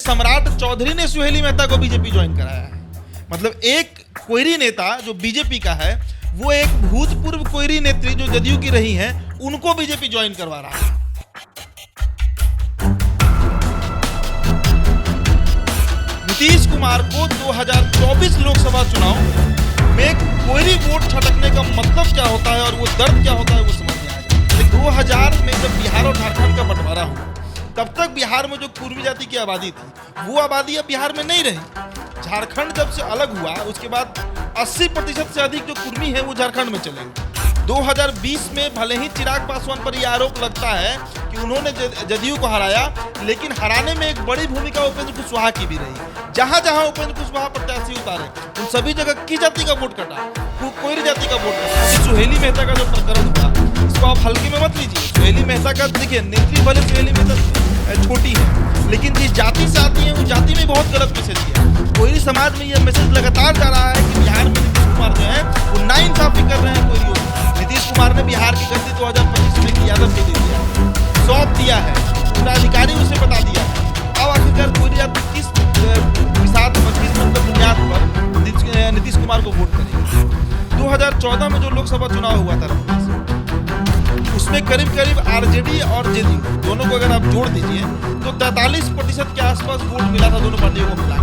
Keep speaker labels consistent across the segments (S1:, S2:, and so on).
S1: सम्राट चौधरी ने सुहेली मेहता को बीजेपी ज्वाइन कराया है। मतलब एक कोयरी नेता जो बीजेपी का है, वो एक भूतपूर्व कोयरी नेत्री जो जदयू की रही हैं, उनको बीजेपी ज्वाइन करवा रहा है। नीतीश कुमार को 2024 लोकसभा चुनाव में कोयरी वोट छटकने का मतलब क्या होता है और वो दर्द क्या होता है वो समझ में आ जाए। 2000 में जब बिहार और झारखंड का बंटवारा हुआ, तब तक बिहार में जो कुर्मी जाति की आबादी थी, वो आबादी अब बिहार में नहीं रही। झारखंड जब से अलग हुआ, उसके बाद 80% से अधिक जो कुर्मी है वो झारखंड में चले गए। 2020 में भले ही चिराग पासवान पर यह आरोप लगता है कि उन्होंने जदयू को हराया, लेकिन हराने में एक बड़ी भूमिका उपेंद्र कुशवाहा की भी रही। जहां जहां उपेंद्र कुशवाहा प्रत्याशी उतारे, उन सभी जगह किस जाति का वोट कटा? कोयरी जाति का वोट कटा। सुहेली मेहता का जो प्रकरण हुआ, इसको आप हल्के में मत लीजिए। सुहेली मेहता का देखिए, नेत्री भले सुहेली मेहता छोटी है, लेकिन जिस जाति से आती है, उस जाति में बहुत गलत मैसेज दिया। कोयरी समाज में यह मैसेज लगातार जा रहा है कि बिहार में नीतीश कुमार जो है वो नाइंसाफी कर रहे हैं कोयरियों से। नीतीश कुमार ने बिहार की गद्दी 2025 में की यादव के दे दिया, सौंप दिया है, अधिकारी उसे बता दिया है। अब आखिरकार कोयरी जाति किस बुनियाद पर नीतीश कुमार को वोट करेगी? 2014 में जो लोकसभा चुनाव हुआ था, उसमें करीब करीब आरजेडी और जेडीयू दोनों को अगर आप जोड़ दीजिए तो 43% के आसपास वोट मिला था दोनों पार्टियों को मिला,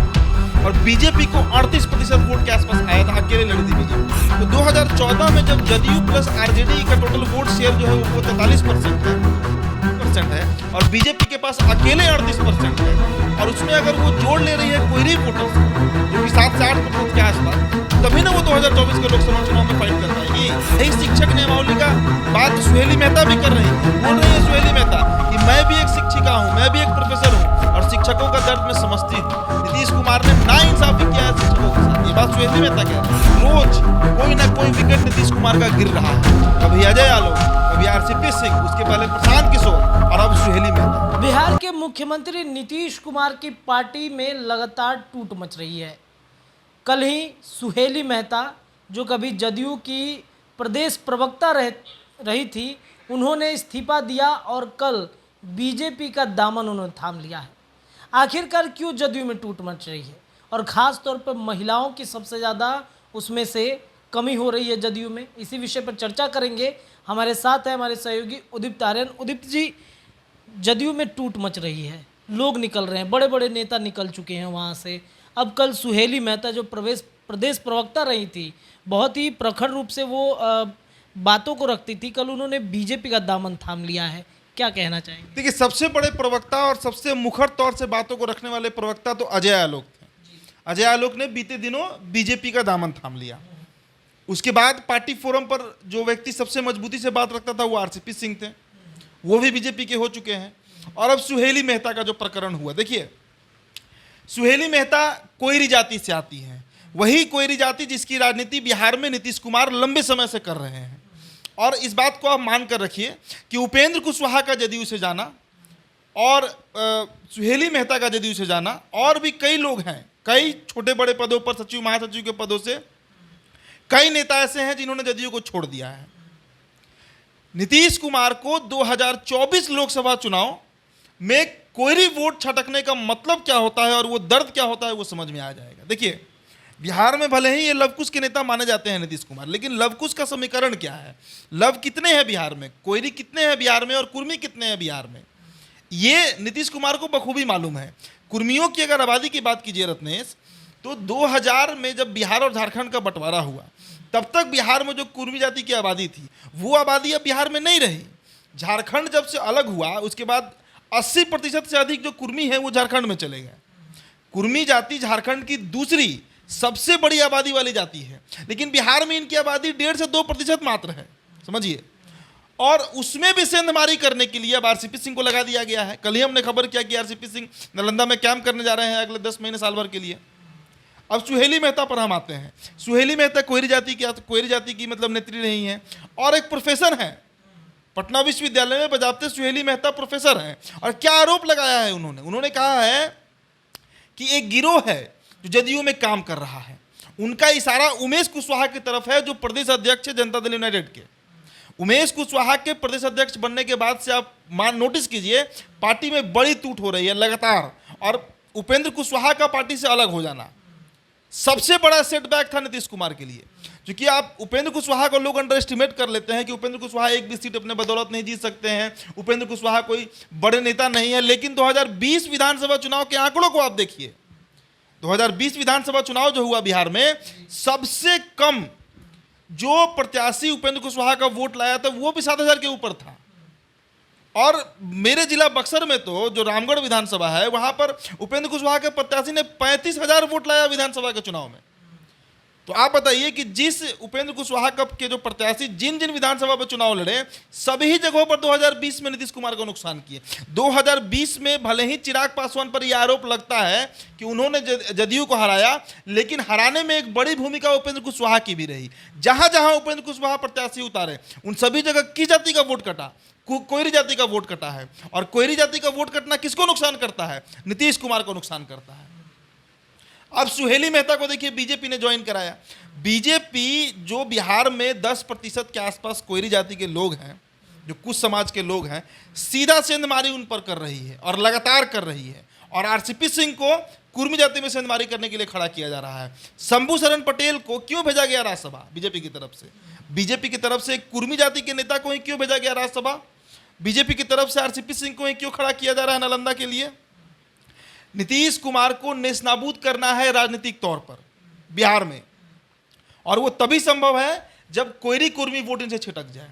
S1: और बीजेपी को 38% वोट के आसपास आया था, अकेले लड़ी थी बीजेपी। तो 2014 में जब जदयू प्लस आरजेडी का टोटल वोट शेयर जो है वो 43% है और बीजेपी के पास अकेले 38% है, और उसमें अगर वो जोड़ ले रही है कोयरी वोटर्स जो कि 7 से 8% के आसपास, तभी ना वो 2024 के लोकसभा चुनाव में फाइट कर पाएगी। यही शिक्षक नियमावली का बात सुहेली मेहता भी कर रही है। बोल रही है सुहेली मेहता कि मैं भी एक शिक्षिका हूँ, मैं भी एक प्रोफेसर हूँ और शिक्षकों का दर्द मैं समझती हूँ। नीतीश कुमार ने नाइंसाफी किया है शिक्षकों के साथ, ये बात सुहेली मेहता कह रही है। रोज कोई ना कोई विकेट नीतीश कुमार का गिर रहा है, कभी अजय यादव, कभी आरसीपी सिंह, उसके पहले प्रशांत किशोर और अब सुहेली मेहता।
S2: बिहार के मुख्यमंत्री नीतीश कुमार की पार्टी में लगातार टूट मच रही है। कल ही सुहेली मेहता, जो कभी जदयू की प्रदेश प्रवक्ता रही थी, उन्होंने इस्तीफा दिया और कल बीजेपी का दामन उन्होंने थाम लिया है। आखिरकार क्यों जदयू में टूट मच रही है और ख़ास तौर पर महिलाओं की सबसे ज़्यादा उसमें से कमी हो रही है जदयू में, इसी विषय पर चर्चा करेंगे। हमारे साथ है हमारे सहयोगी उदिप्त आर्यन। उदिप्त जी, जदयू में टूट मच रही है, लोग निकल रहे हैं, बड़े बड़े नेता निकल चुके हैं वहाँ से। अब कल सुहेली मेहता जो प्रदेश प्रवक्ता रही थी, बहुत ही प्रखर रूप से वो बातों को रखती थी, कल उन्होंने बीजेपी का दामन थाम लिया है। क्या कहना चाहेंगे?
S1: देखिए, सबसे बड़े प्रवक्ता और सबसे मुखर तौर से बातों को रखने वाले प्रवक्ता तो अजय आलोक थे। अजय आलोक ने बीते दिनों बीजेपी का दामन थाम लिया। उसके बाद पार्टी फोरम पर जो व्यक्ति सबसे मजबूती से बात रखता था वो आरसीपी सिंह थे, वो भी बीजेपी के हो चुके हैं। और अब सुहेली मेहता का जो प्रकरण हुआ, देखिए, सुहेली मेहता कोयरी जाति से आती है, वही कोयरी जाति जिसकी राजनीति बिहार में नीतीश कुमार लंबे समय से कर रहे हैं। और इस बात को आप मान कर रखिए कि उपेंद्र कुशवाहा का जदयू से जाना और सुहेली मेहता का जदयू से जाना, और भी कई लोग हैं, कई छोटे बड़े पदों पर, सचिव महासचिव के पदों से कई नेता ऐसे हैं जिन्होंने जदयू को छोड़ दिया है। नीतीश कुमार को 2024 लोकसभा चुनाव में कोयरी वोट छटकने का मतलब क्या होता है और वो दर्द क्या होता है वो समझ में आ जाएगा। देखिए, बिहार में भले ही ये लवकुश के नेता माने जाते हैं नीतीश कुमार, लेकिन लवकुश का समीकरण क्या है? लव कितने हैं बिहार में, कोयरी कितने हैं बिहार में और कुर्मी कितने हैं बिहार में, ये नीतीश कुमार को बखूबी मालूम है। कुर्मियों की अगर आबादी की बात कीजिए रत्नेश, तो 2000 में जब बिहार और झारखंड का बंटवारा हुआ, तब तक बिहार में जो कुर्मी जाति की आबादी थी, वो आबादी अब बिहार में नहीं रही। झारखंड जब से अलग हुआ, उसके बाद 80% से अधिक जो कुर्मी है वो झारखंड में चले गए। कुर्मी जाति झारखंड की दूसरी सबसे बड़ी आबादी वाली जाति है, लेकिन बिहार में इनकी आबादी 1.5 से 2% मात्र है, समझिए। और उसमें भी सेंधमारी करने के लिए अब आरसीपी सिंह को लगा दिया गया है। कल ही हमने खबर किया कि आरसीपी सिंह नालंदा में कैंप करने जा रहे हैं अगले 10 महीने साल भर के लिए। अब सुहेली मेहता पर हम आते हैं। सुहेली मेहता कोयरी जाति की मतलब नेत्री रही हैं और एक प्रोफेसर हैं, पटना विश्वविद्यालय में बजाबते सुहेली मेहता प्रोफेसर हैं। और क्या आरोप लगाया है उन्होंने कहा है कि एक गिरोह है जो जदयू में काम कर रहा है, उनका इशारा उमेश कुशवाहा की तरफ है जो प्रदेश अध्यक्ष है जनता दल यूनाइटेड के। उमेश कुशवाहा के प्रदेश अध्यक्ष बनने के बाद से आप नोटिस कीजिए, पार्टी में बड़ी टूट हो रही है लगातार। और उपेंद्र कुशवाहा का पार्टी से अलग हो जाना सबसे बड़ा सेटबैक था नीतीश कुमार के लिए। क्योंकि आप उपेंद्र कुशवाहा को लोग अंडर एस्टिमेट कर लेते हैं कि उपेंद्र कुशवाहा एक भी सीट अपने बदौलत नहीं जीत सकते हैं, उपेंद्र कुशवाहा कोई बड़े नेता नहीं है। लेकिन 2020 विधानसभा चुनाव के आंकड़ों को आप देखिए, 2020 विधानसभा चुनाव जो हुआ बिहार में, सबसे कम जो प्रत्याशी उपेंद्र कुशवाहा का वोट लाया था वो भी 7,000 के ऊपर था। और मेरे जिला बक्सर में तो जो रामगढ़ विधानसभा है, वहां पर उपेंद्र कुशवाहा के प्रत्याशी ने 35,000 वोट लाया विधानसभा के चुनाव में। तो आप बताइए कि जिस उपेंद्र कुशवाहा के जो प्रत्याशी जिन जिन विधानसभा पर चुनाव लड़े, सभी जगहों पर 2020 में नीतीश कुमार को नुकसान किए। 2020 में भले ही चिराग पासवान पर यह आरोप लगता है कि उन्होंने जदयू को हराया, लेकिन हराने में एक बड़ी भूमिका उपेंद्र कुशवाहा की भी रही। जहां जहां उपेंद्र कुशवाहा प्रत्याशी उतारे, उन सभी जगह किस जाति का वोट कटा? कोयरी जाति का वोट कटा है। और कोयरी जाति का वोट कटना किसको नुकसान करता है? नीतीश कुमार को नुकसान करता है। अब सुहेली मेहता को देखिए, बीजेपी ने ज्वाइन कराया। बीजेपी जो बिहार में 10% के आसपास कोयरी जाति के लोग हैं, जो कुछ समाज के लोग हैं, सीधा सेंधमारी उन पर कर रही है और लगातार कर रही है। और आरसीपी सिंह को कुर्मी जाति में सेंधमारी करने के लिए खड़ा किया जा रहा है। शंभू शरण पटेल को क्यों भेजा गया राज्यसभा बीजेपी की तरफ से? बीजेपी की तरफ से कुर्मी जाति के नेता को ही क्यों भेजा गया राज्यसभा? बीजेपी की तरफ से आरसीपी सिंह को ही क्यों खड़ा किया जा रहा है नालंदा के लिए? नीतीश कुमार को नेस्तनाबूद करना है राजनीतिक तौर पर बिहार में, और वो तभी संभव है जब कोयरी कुर्मी वोट इनसे छिटक जाए।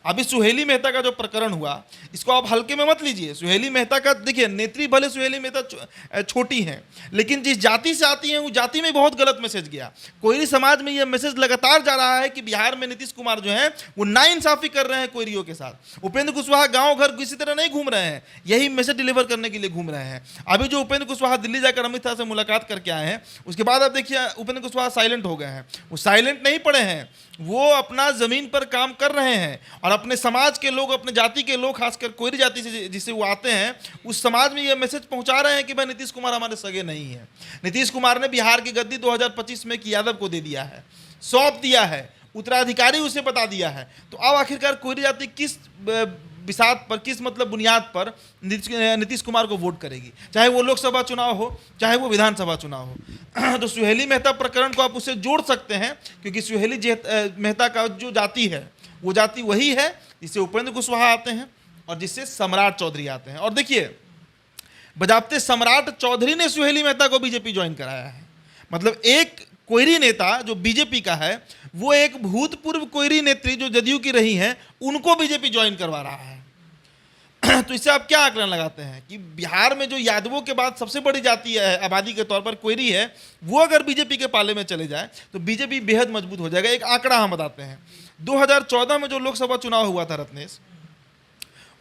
S1: अभी सुहेली मेहता का जो प्रकरण हुआ, इसको आप हल्के में मत लीजिए। सुहेली मेहता का देखिए, नेत्री भले सुहेली मेहता छोटी हैं, लेकिन जिस जाति से आती हैं उस जाति में बहुत गलत मैसेज गया। कोयरी समाज में यह मैसेज लगातार जा रहा है कि बिहार में नीतीश कुमार जो है वो नाइंसाफी कर रहे हैं कोयरियों के साथ। उपेंद्र कुशवाहा गाँव घर किसी तरह नहीं घूम रहे हैं, यही मैसेज डिलीवर करने के लिए घूम रहे हैं। अभी जो उपेंद्र कुशवाहा दिल्ली जाकर अमित शाह से मुलाकात करके आए हैं, उसके बाद आप देखिए उपेंद्र कुशवाहा साइलेंट हो गए हैं। वो साइलेंट नहीं पड़े हैं, वो अपना जमीन पर काम कर रहे हैं और अपने समाज के लोग, अपने जाति के लोग, खासकर कोयरी जाति से जिससे वो आते हैं, उस समाज में ये मैसेज पहुंचा रहे हैं कि भाई नीतीश कुमार हमारे सगे नहीं है। नीतीश कुमार ने बिहार की गद्दी 2025 में यादव को दे दिया है, सौंप दिया है, उत्तराधिकारी उसे बता दिया है। तो अब आखिरकार कोयरी जाति किस बिसात पर, किस मतलब बुनियाद पर नीतीश कुमार को वोट करेगी? चाहे वो लोकसभा चुनाव हो, चाहे वो विधानसभा चुनाव हो। तो सुहेली मेहता प्रकरण को आप उससे जोड़ सकते हैं, क्योंकि सुहेली मेहता का जो जाति है वो जाति वही है जिससे उपेंद्र कुशवाहा आते हैं और जिससे सम्राट चौधरी आते हैं। और देखिए, बजाबते सम्राट चौधरी ने सुहेली मेहता को बीजेपी ज्वाइन कराया है। मतलब एक कोयरी नेता जो बीजेपी का है, वो एक भूतपूर्व कोयरी नेत्री जो जदयू की रही हैं, उनको बीजेपी ज्वाइन करवा रहा है। तो इससे आप क्या आकलन लगाते हैं कि बिहार में जो यादवों के बाद सबसे बड़ी जाति है आबादी के तौर पर कोयरी है, वो अगर बीजेपी के पाले में चले जाए तो बीजेपी बेहद मजबूत हो जाएगा। एक आंकड़ा हम बताते हैं, 2014 में जो लोकसभा चुनाव हुआ था रत्नेश,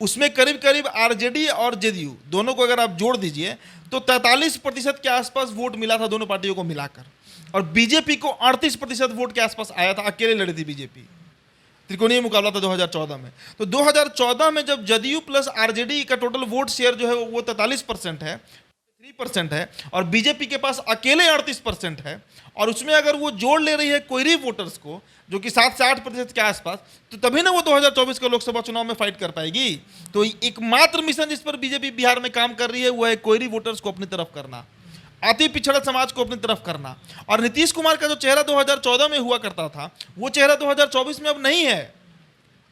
S1: उसमें करीब करीब आरजेडी और जेडीयू दोनों को अगर आप जोड़ दीजिए तो 43% के आसपास वोट मिला था दोनों पार्टियों को मिलाकर, और बीजेपी को 38% वोट के आसपास आया था। अकेले लड़ी थी बीजेपी, त्रिकोणीय मुकाबला था 2014 में। तो 2014 में जब जदयू प्लस आरजेडी का टोटल वोट शेयर जो है वो 43% है, 3% है, और बीजेपी के पास अकेले 38% है, और उसमें अगर वो जोड़ ले रही है कोयरी वोटर्स को जो कि 7 से 8% के आसपास, तो तभी ना वो 2024 के लोकसभा चुनाव में फाइट कर पाएगी। तो एकमात्र मिशन जिस पर बीजेपी बिहार में काम कर रही है वो है कोयरी वोटर्स को अपनी तरफ करना, अति पिछड़ा समाज को अपनी तरफ करना। और नीतीश कुमार का जो चेहरा 2014 में हुआ करता था, वो चेहरा 2024 में अब नहीं है।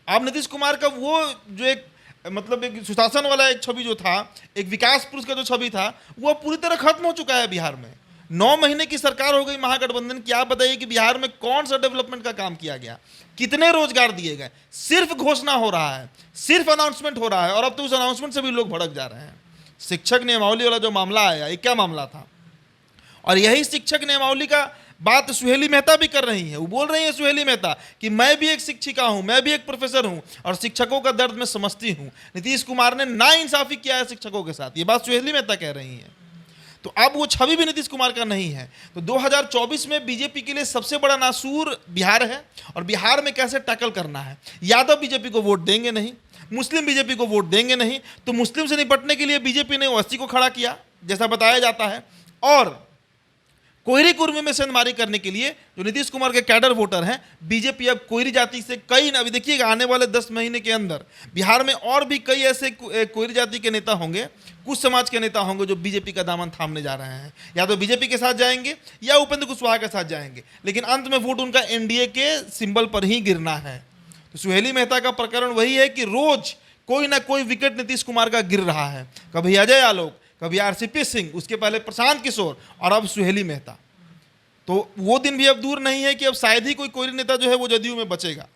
S1: अब नीतीश कुमार का वो जो एक मतलब एक सुशासन वाला एक छवि जो था, एक विकास पुरुष का जो छवि था, वो पूरी तरह खत्म हो चुका है बिहार में। 9 महीने की सरकार हो गई महागठबंधन की। आप बताइए कि बिहार में कौन सा डेवलपमेंट का काम किया गया, कितने रोजगार दिए गए? सिर्फ घोषणा हो रहा है, सिर्फ अनाउंसमेंट हो रहा है, और अब तो उस अनाउंसमेंट से भी लोग भड़क जा रहे हैं। शिक्षक नियमावली वाला जो मामला आया, ये क्या मामला था? और यही शिक्षक नियमावली का बात सुहेली मेहता भी कर रही है। वो बोल रही है सुहेली मेहता कि मैं भी एक शिक्षिका हूं, मैं भी एक प्रोफेसर हूं, और शिक्षकों का दर्द मैं समझती हूं। नीतीश कुमार ने नाइंसाफी किया है शिक्षकों के साथ, ये बात सुहेली मेहता कह रही है। तो अब वो छवि भी नीतीश कुमार का नहीं है। तो 2024 में बीजेपी के लिए सबसे बड़ा नासूर बिहार है, और बिहार में कैसे टैकल करना है। यादव बीजेपी को वोट देंगे नहीं, मुस्लिम बीजेपी को वोट देंगे नहीं, तो मुस्लिम से निपटने के लिए बीजेपी ने ओवैसी को खड़ा किया जैसा बताया जाता है, और कोयरी कुर्मी में सेंधमारी करने के लिए जो नीतीश कुमार के कैडर वोटर हैं, बीजेपी अब कोयरी जाति से कई, अभी देखिएगा आने वाले 10 महीने के अंदर बिहार में और भी कई ऐसे कोयरी जाति के नेता होंगे, कुछ समाज के नेता होंगे जो बीजेपी का दामन थामने जा रहे हैं। या तो बीजेपी के साथ जाएंगे या उपेंद्र कुशवाहा के साथ जाएंगे, लेकिन अंत में वोट उनका एनडीए के सिंबल पर ही गिरना है। तो सुहेली मेहता का प्रकरण वही है कि रोज कोई ना कोई विकेट नीतीश कुमार का गिर रहा है, कभी अजय आलोक, कभी आरसीपी सिंह, उसके पहले प्रशांत किशोर और अब सुहेली मेहता। तो वो दिन भी अब दूर नहीं है कि अब शायद ही कोई कोयरी नेता जो है वो जदयू में बचेगा।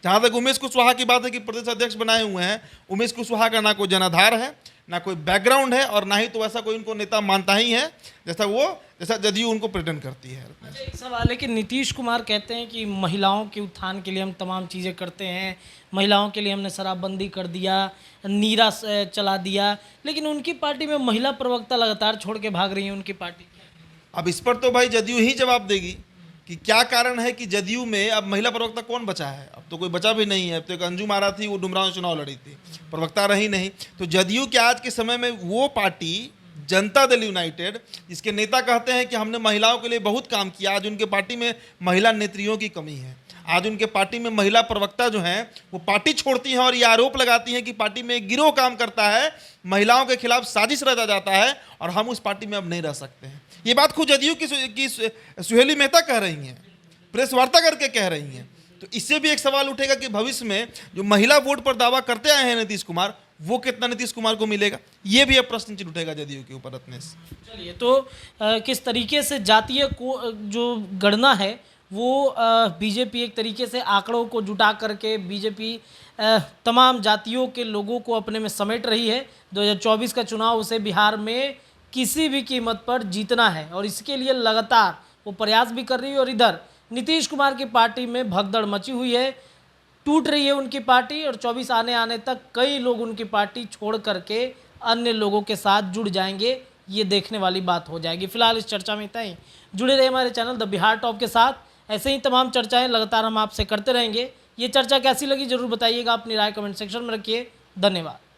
S1: जहाँ तक उमेश कुशवाहा की बात है कि प्रदेश अध्यक्ष बनाए हुए हैं, उमेश कुशवाहा का ना कोई जनाधार है, ना कोई बैकग्राउंड है, और ना ही तो वैसा कोई उनको नेता मानता ही है जैसा जदयू उनको प्रेजेंट करती है।
S2: अच्छा, एक सवाल है कि नीतीश कुमार कहते हैं कि महिलाओं के उत्थान के लिए हम तमाम चीज़ें करते हैं, महिलाओं के लिए हमने शराबबंदी कर दिया, नीरा चला दिया, लेकिन उनकी पार्टी में महिला प्रवक्ता लगातार छोड़ के भाग रही है उनकी पार्टी।
S1: अब इस पर तो भाई जदयू ही जवाब देगी कि क्या कारण है कि जदयू में अब महिला प्रवक्ता कौन बचा है। अब तो कोई बचा भी नहीं है। अब तो एक अंजुम आरा थी, वो डुमरांव चुनाव लड़ी थी, प्रवक्ता रही नहीं। तो जदयू के आज के समय में वो पार्टी जनता दल यूनाइटेड, जिसके नेता कहते हैं कि हमने महिलाओं के लिए बहुत काम किया, आज उनके पार्टी में महिला नेत्रियों की कमी है। आज उनके पार्टी में महिला प्रवक्ता जो हैं वो पार्टी छोड़ती हैं और ये आरोप लगाती हैं कि पार्टी में एक गिरोह काम करता है, महिलाओं के खिलाफ साजिश रचा जाता है और हम उस पार्टी में अब नहीं रह सकते हैं। ये बात खुद जदयू की सुहेली मेहता कह रही हैं, प्रेस वार्ता करके कह रही हैं। तो इससे भी एक सवाल उठेगा कि भविष्य में जो महिला वोट पर दावा करते आए हैं नीतीश कुमार, वो कितना नीतीश कुमार को मिलेगा, ये भी अब प्रश्न चिन्ह उठेगा जदयू के ऊपर। रत्नेश,
S2: चलिए, तो किस तरीके से जातीय को जो गणना है वो बीजेपी एक तरीके से आंकड़ों को जुटा करके बीजेपी तमाम जातियों के लोगों को अपने में समेट रही है। 2024 का चुनाव उसे बिहार में किसी भी कीमत पर जीतना है और इसके लिए लगातार वो प्रयास भी कर रही है। और इधर नीतीश कुमार की पार्टी में भगदड़ मची हुई है, टूट रही है उनकी पार्टी, और 24 आने तक कई लोग उनकी पार्टी छोड़ करके अन्य लोगों के साथ जुड़ जाएंगे। ये देखने वाली बात हो जाएगी। फिलहाल इस चर्चा में इतना ही। जुड़े रहे हमारे चैनल द बिहार टॉप के साथ, ऐसे ही तमाम चर्चाएं लगातार हम आपसे करते रहेंगे। ये चर्चा कैसी लगी जरूर बताइएगा, अपनी राय कमेंट सेक्शन में रखिए। धन्यवाद।